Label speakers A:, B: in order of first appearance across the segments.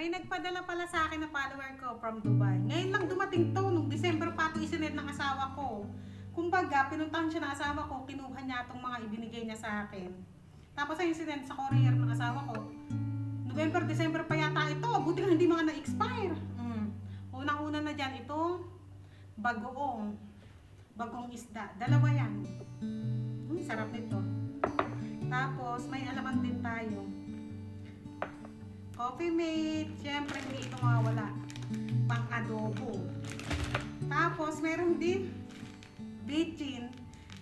A: May nagpadala pala sa akin na follower ko from Dubai. Ngayon lang dumating to, nung December pa ito isinend ng asawa ko. Kumbaga, pinuntahan siya ng asawa ko, kinuha niya itong mga ibinigay niya sa akin. Tapos ay sinend sa courier ng asawa ko. November, December pa yata ito, buti nga hindi mga na-expire. Unang-una na dyan, itong bagong isda. Dalawa yan. Sarap nito. Tapos, may alaman din tayo. Coffee mate, syempre hindi ito mawawala. Pang adobo. Tapos meron din bitchin.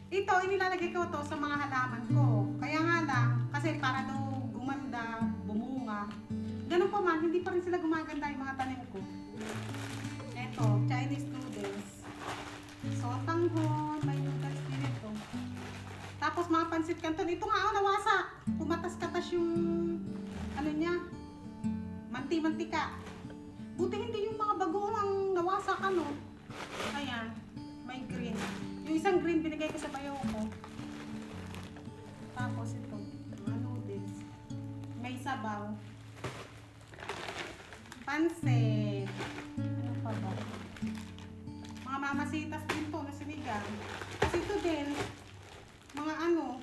A: Ito inilalagay ko to sa mga halaman ko. Kaya nga lang, kasi para daw gumanda, bumunga. Ganun pa man, hindi pa rin sila gumaganda yung mga tanim ko. Ito, Chinese noodles. Sotanghon, may noodles din ito. Tapos mga pansit canton. Ito nga, nawasak. Kumatas-katas yung ano niya, mantika. Buti hindi yung mga bagoong ang nawasak ano. Ayan, may green. Yung isang green binigay ko sa bayaw ko. Tapos ito, mga noodles. May sabaw. Pansit. Ano pa ba? Mga mamasitas din to na sinigang. Kasi ito din, mga ano,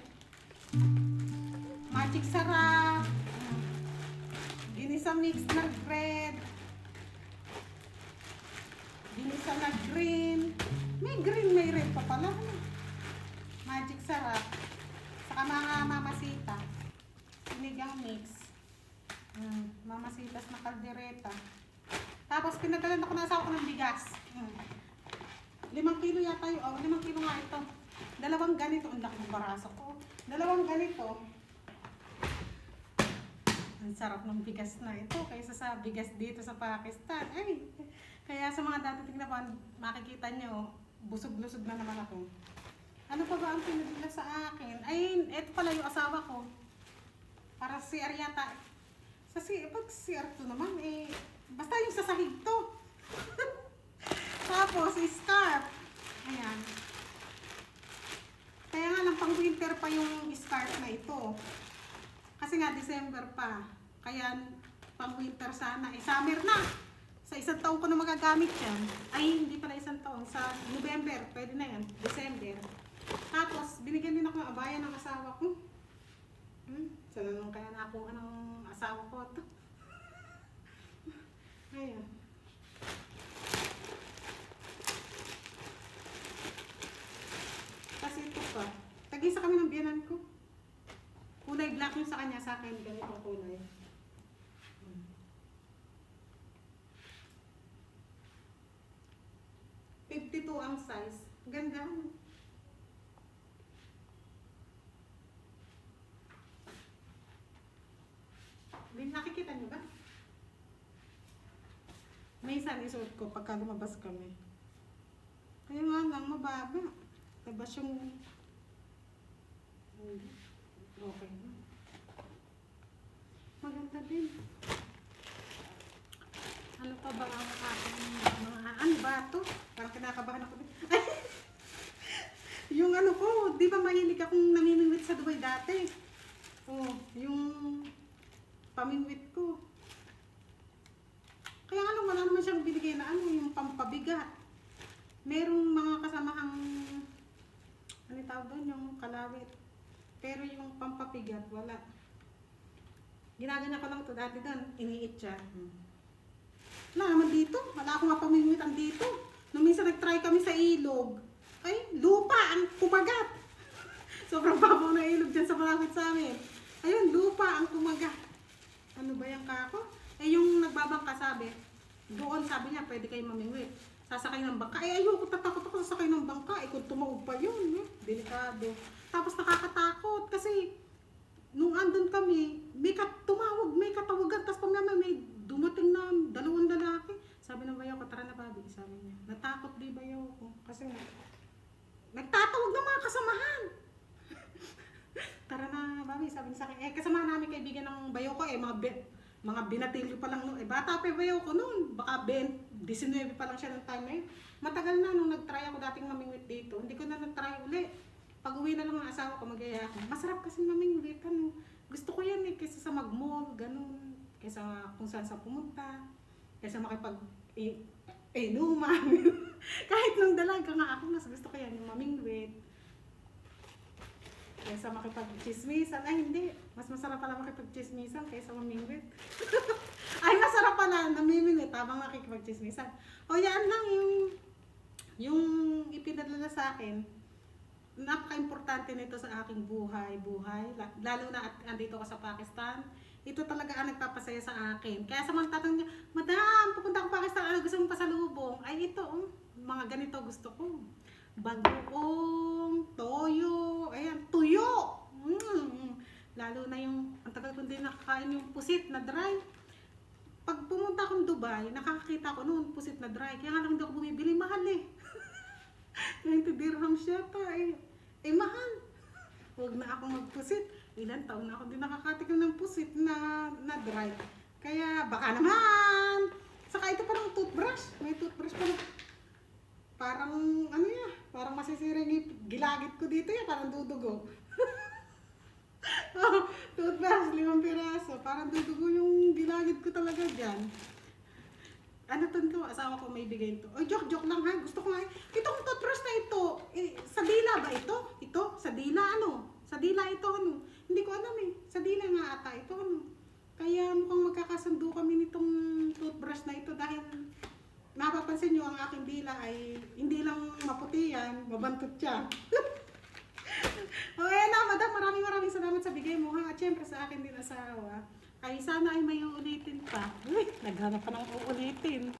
A: magic sarap. Ginisa mix na bread. Ginisa na green. May green, may red pa pala. Magic sarap. Saka mga mamasita. Sinigang mix. Mamasitas na kaldereta. Tapos pinadala ko na asawa ko ng bigas. 5 kilo yata yun. 5 kilo nga ito. 2 ganito. Ang laki ng baraso ko. 2 ganito. Ang sarap ng bigas na ito kaysa sa bigas dito sa Pakistan. Ay, kaya sa mga dadating na pan, makikita nyo, busog-lusog na naman ako. Ano pa ba ang pinadala sa akin? Ay, ito pala yung asawa ko. Para si Ariata. Pag si Arto naman, basta yung sa sahig to. Tapos, scarf. Ayan. Kaya nga lang, pang winter pa yung scarf na ito. Kasi nga, December pa. Kaya, pang winter sana. Summer na. Sa 1 taon ko na magagamit yan. Ay, hindi pala 1 taon. Sa November, pwede na yan. December. Tapos, binigyan din ako ng abaya ng asawa ko. Sana nung kaya na ako ng asawa ko ito. Ayan. Kasi ito pa. Tag-isa kami ng biyanan ko. Kulay black yung sa kanya, sa akin ganito kulay. 52 ang size. Ganda. Nakikita niyo ba? May isang isuot ko pagka lumabas kami. Kaya nga lang, mababa. Labas yung... Okay. Maganda din. Ano pa ba ang aking mga... Ano ba ito? Parang kinakabahan ako din. Yung ano ko, di ba mahilig akong namimingwit sa Dubai dati? Yung pamingwit ko. Kaya ano, wala naman siyang binigay na ano, yung pampabigat. Merong mga kasamahang, ano tawag doon, yung kalawit. Pero yung pampapigat, wala. Ginaganya ko lang ito dati doon, iniit siya. Wala naman dito, wala akong mapamingwitan dito. Nung minsan nag-try kami sa ilog, ay, lupa ang kumagat. Sobrang babaw na ilog dyan sa malapit sa amin. Ayun, lupa ang kumagat. Ano ba yung kako? Yung nagbabangka sabi, doon sabi niya, pwede kayo mamingwit. Sasakay ng bangka. Ayoko, tatakot ako sasakay ng bangka. Kung tumawag pa yun, delikado. Tapos nakakatakot kasi nung andun kami, may katawagan. Tapos pamaya may dumating na 2 lalaki. Sabi ng bayaw ko, tara na babi, sabi niya. Natakot di bayaw ko. Kasi nagtatawag ng mga kasamahan. Tara na, babi, sabi niya sa akin. Kasama namin kaibigan ng bayaw ko, mga binatilyo pa lang noon. Bata pa bayaw ko noon. Baka 19 pa lang siya ng time na yun. Matagal na nung nag-try ako dating mamingwit dito. Hindi ko na nag-try uli. Pag uwi na lang ng asawa ko, mag-aya ako. Masarap kasi mamingwit. Gusto ko yan kaysa sa mag-mall, ganun. kaysa kung saan sa pumunta, kaysa makipag inuman. Kahit nung dalaga nga ako, mas gusto ko yan, yung mamingwit. Kaysa makipag-chismisan. Ay, hindi. Mas masarap pala makipag-chismisan kaysa mamingwit. Ay, masarap pala namimingwit habang nakikipag-chismisan. O, yan lang yung ipinadala sa akin. Napaka-importante nito sa aking buhay. Lalo na at andito ka sa Pakistan. Ito talaga ang nagpapasaya sa akin. Kaya sa mga tatanong niya, Madam, pupunta akong Pakistan, ano gusto mong pasalubong? Ay, ito, mga ganito gusto ko. Bagoong, toyo, ayan, tuyo. Lalo na yung, ang tagal ko din nakakain yung pusit na dry. Pag pumunta akong Dubai, nakakakita ko noon pusit na dry. Kaya nga lang hindi ako bumibili, mahal eh. 20 dirhams yata eh. Eh, mahal. Huwag na ako magpusit. Ilan taon na ako din nakakatikim ng pusit na dry. Kaya baka naman. Saka ito parang toothbrush. May toothbrush pa na. Parang ano ya, parang masisira yung gilagid ko dito ya, parang dudugo. Oh, toothbrush, 5 piraso. Parang dudugo yung gilagid ko talaga dyan. Ano to, asawa ko may bigay ito. Oy, joke lang ha. Gusto ko nga. Itong toothbrush na ito, sa dila ba ito? Ito? Sa dila ano? Sa dila ito ano? Hindi ko alam eh. Sa dila nga ata ito ano? Kaya mukhang magkakasundo kami nitong toothbrush na ito dahil napapansin nyo ang aking dila ay hindi lang maputi yan, mabantot siya. O ayan na, madam, maraming salamat sa bigay mo ha. At syempre sa akin din asawa. Ay sana ay may uulitin pa. Uy, naghanap pa ng uulitin.